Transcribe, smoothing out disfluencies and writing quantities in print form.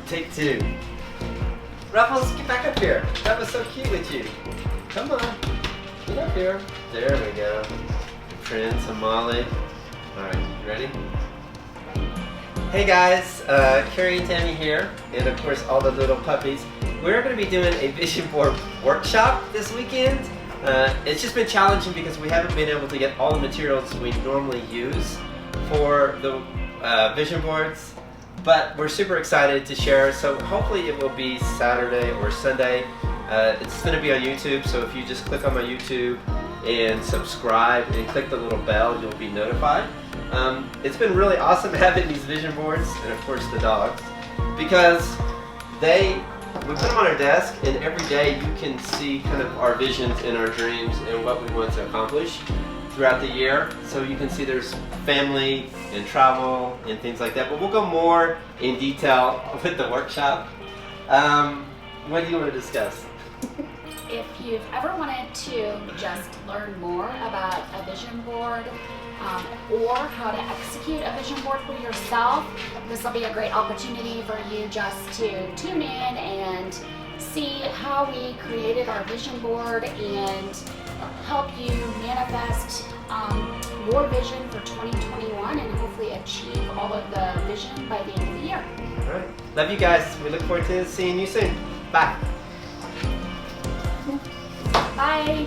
Take two. Ruffles, get back up here. That was so cute with you. Come on. Get up here. There we go. Prince and Molly. Alright, you ready? Hey guys, Carrie and Tammy here, and of course all the little puppies. We're going to be doing a vision board workshop this weekend. It's just been challenging because we haven't been able to get all the materials we normally use for the vision boards, but we're super excited to share. So hopefully it will be Saturday or Sunday. It's going to be on YouTube, so if you just click on my YouTube and subscribe and click the little bell, you'll be notified. It's been really awesome having these vision boards, and of course the dogs, because we put them on our desk, and every day you can see kind of our visions and our dreams and what we want to accomplish throughout the year. So you can see there's family and travel and things like that, but we'll go more in detail with the workshop. What do you want to discuss? If you've ever wanted to just learn more about a vision board or how to execute a vision board for yourself, this will be a great opportunity for you just to tune in and see how we created our vision board and help you manifest your vision for 2021 and hopefully achieve all of the vision by the end of the year. All right. Love you guys. We look forward to seeing you soon. Bye. Bye.